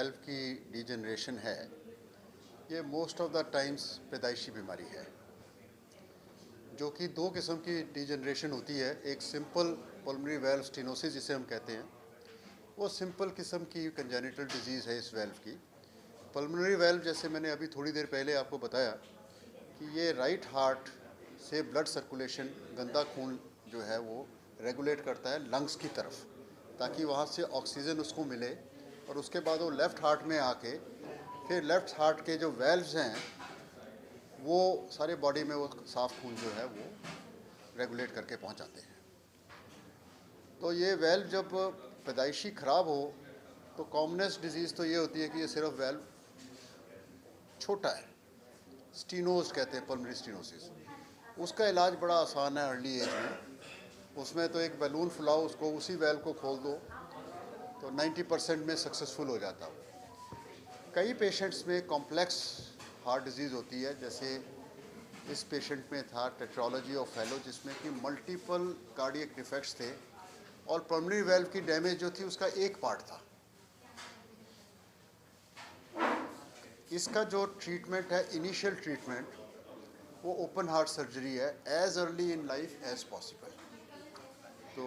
Valve की degeneration है, ये मोस्ट ऑफ द टाइम्स पैदाइशी बीमारी है, जो कि दो किस्म की डिजनरेशन होती है। एक सिंपल पल्मोनरी वेल्व स्टेनोसिस जिसे हम कहते हैं, वो सिंपल किस्म की कंजेनिटल डिजीज़ है इस वेल्व की। पल्मोनरी वेल्व, जैसे मैंने अभी थोड़ी देर पहले आपको बताया, कि ये राइट हार्ट से ब्लड सर्कुलेशन, गंदा खून जो है वो रेगुलेट करता है लंग्स की तरफ, ताकि वहाँ से ऑक्सीजन उसको मिले, और उसके बाद वो लेफ़्ट हार्ट में आके फिर लेफ़्ट हार्ट के जो वेल्व्स हैं वो सारे बॉडी में वो साफ़ खून जो है वो रेगुलेट करके पहुँचाते हैं। तो ये वेल्व जब पैदाइशी ख़राब हो तो कॉमनेस्ट डिजीज़ तो ये होती है कि ये सिर्फ वेल्व छोटा है, स्टीनोज कहते हैं, पल्मोनरी स्टीनोसिस। उसका इलाज बड़ा आसान है अर्ली एज में। उसमें तो एक बैलून फुलाओ, उसको उसी वेल्व को खोल दो तो 90% में सक्सेसफुल हो जाता है। कई पेशेंट्स में कॉम्प्लेक्स हार्ट डिजीज़ होती है, जैसे इस पेशेंट में था टेट्रोलॉजी ऑफ फेलो, जिसमें कि मल्टीपल कार्डियक डिफेक्ट्स थे और पल्मोनरी वेल्व की डैमेज जो थी उसका एक पार्ट था। इसका जो ट्रीटमेंट है, इनिशियल ट्रीटमेंट, वो ओपन हार्ट सर्जरी है, as early in life as possible. तो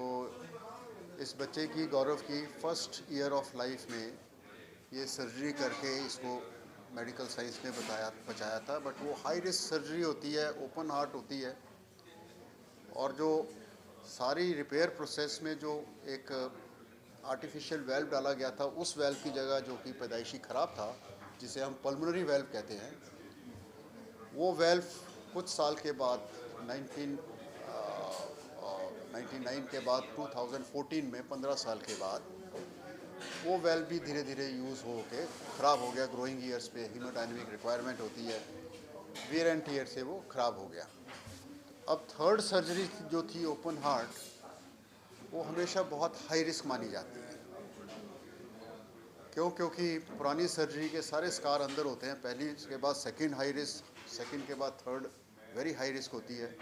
इस बच्चे की, गौरव की, फर्स्ट ईयर ऑफ लाइफ में ये सर्जरी करके इसको मेडिकल साइंस ने बचाया था। बट वो हाई रिस्क सर्जरी होती है, ओपन हार्ट होती है, और जो सारी रिपेयर प्रोसेस में जो एक आर्टिफिशियल वेल्व डाला गया था, उस वेल्व की जगह जो कि पैदाइशी ख़राब था, जिसे हम पल्मोनरी वेल्व कहते हैं, वो वेल्व कुछ साल के बाद 1999 के बाद 2014 में 15 साल के बाद वो वेल्व भी धीरे धीरे यूज़ हो के ख़राब हो गया। ग्रोइंग ईयर्स पे हीमोडायनेमिक रिक्वायरमेंट होती है, वियर एंड टियर से वो ख़राब हो गया। अब थर्ड सर्जरी जो थी ओपन हार्ट, वो हमेशा बहुत हाई रिस्क मानी जाती है। क्योंकि पुरानी सर्जरी के सारे स्कार अंदर होते हैं। पहली के बाद सेकंड हाई रिस्क, सेकंड के बाद थर्ड वेरी हाई रिस्क होती है।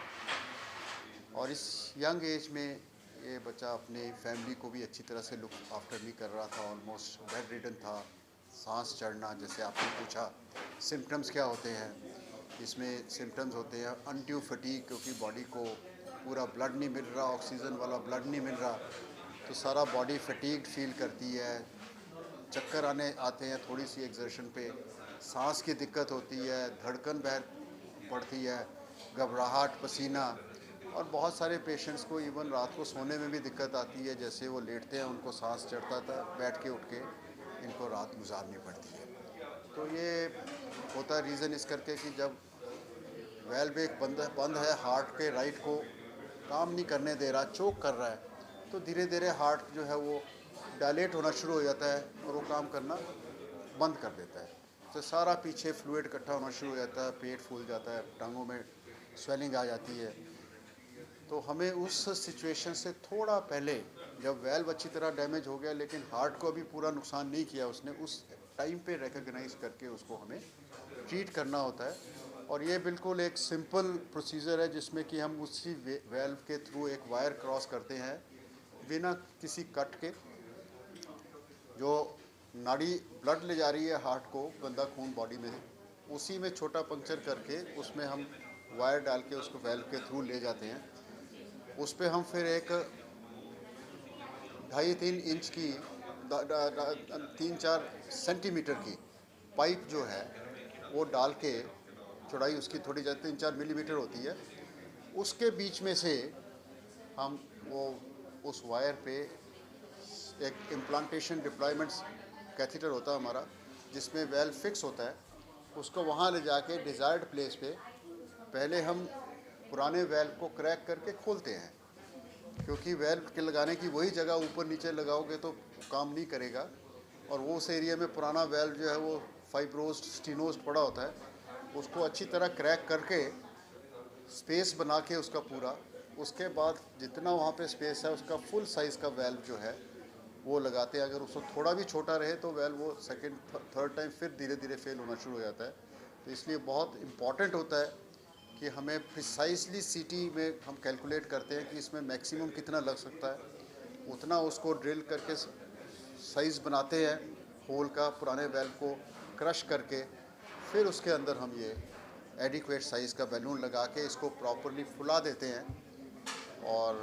और इस यंग एज में ये बच्चा अपने फैमिली को भी अच्छी तरह से लुक आफ्टर नहीं कर रहा था, ऑलमोस्ट बेड रिडन था। सांस चढ़ना, जैसे आपने पूछा सिम्टम्स क्या होते हैं, इसमें सिम्टम्स होते हैं अनड्यू फटीग, क्योंकि बॉडी को पूरा ब्लड नहीं मिल रहा, ऑक्सीजन वाला ब्लड नहीं मिल रहा, तो सारा बॉडी फटीग्ड फील करती है, चक्कर आते हैं थोड़ी सी एक्सर्शन पे, सांस की दिक्कत होती है, धड़कन बढ़ती है, घबराहट, पसीना, और बहुत सारे पेशेंट्स को इवन रात को सोने में भी दिक्कत आती है। जैसे वो लेटते हैं उनको सांस चढ़ता था, बैठ के उठ के इनको रात गुजारनी पड़ती है। तो ये होता है रीज़न इस करके कि जब वेल्व एक बंद है, हार्ट के राइट को काम नहीं करने दे रहा, चोक कर रहा है, तो धीरे धीरे हार्ट जो है वो डायलेट होना शुरू हो जाता है और वो काम करना बंद कर देता है। तो सारा पीछे फ्लूइड इकट्ठा होना शुरू हो जाता है, पेट फूल जाता है, टांगों में स्वेलिंग आ जाती है। तो हमें उस सिचुएशन से थोड़ा पहले, जब वेल्व अच्छी तरह डैमेज हो गया लेकिन हार्ट को अभी पूरा नुकसान नहीं किया उसने, उस टाइम पे रिकग्नाइज करके उसको हमें ट्रीट करना होता है। और ये बिल्कुल एक सिंपल प्रोसीजर है, जिसमें कि हम उसी वेल्व के थ्रू एक वायर क्रॉस करते हैं बिना किसी कट के। जो नाड़ी ब्लड ले जा रही है हार्ट को, गंदा खून बॉडी में, उसी में छोटा पंक्चर करके उसमें हम वायर डाल के उसको वेल्व के थ्रू ले जाते हैं। उस पर हम फिर एक 2.5-3 इंच की 3-4 सेंटीमीटर की पाइप जो है वो डाल के, चौड़ाई उसकी थोड़ी ज़्यादा 3-4 मिलीमीटर होती है, उसके बीच में से हम वो उस वायर पे एक इम्प्लांटेशन डिप्लॉयमेंट कैथेटर होता है हमारा, जिसमें वेल्व फिक्स होता है, उसको वहाँ ले जाके डिज़ायर्ड प्लेस पे पहले हम पुराने वेल्व को क्रैक करके खोलते हैं। क्योंकि वेल्व के लगाने की वही जगह ऊपर नीचे लगाओगे तो काम नहीं करेगा, और वो उस एरिया में पुराना वेल्व जो है वो फाइब्रोस्ड, स्टीनोस्ड पड़ा होता है, उसको अच्छी तरह क्रैक करके स्पेस बना के उसका पूरा, उसके बाद जितना वहाँ पे स्पेस है उसका फुल साइज़ का वेल्व जो है वो लगाते हैं। अगर उसको थोड़ा भी छोटा रहे तो वेल्व वो सेकंड थर्ड टाइम फिर धीरे धीरे फेल होना शुरू हो जाता है। तो इसलिए बहुत इम्पॉर्टेंट होता है कि हमें प्रिसाइसली सीटी में हम कैलकुलेट करते हैं कि इसमें मैक्सिमम कितना लग सकता है, उतना उसको ड्रिल करके साइज़ बनाते हैं, होल का, पुराने वेल्व को क्रश करके फिर उसके अंदर हम ये एडिक्वेट साइज़ का बैलून लगा के इसको प्रॉपरली फुला देते हैं। और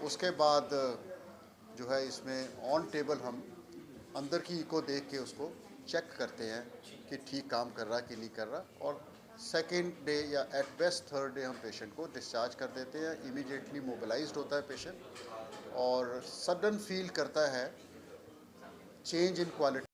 उसके बाद जो है इसमें ऑन टेबल हम अंदर की इको देख के उसको चेक करते हैं कि ठीक काम कर रहा कि नहीं कर रहा, और सेकेंड डे या एट बेस्ट थर्ड डे हम पेशेंट को डिस्चार्ज कर देते हैं। इमीडिएटली मोबिलाइज्ड होता है पेशेंट और सडन फील करता है चेंज इन क्वालिटी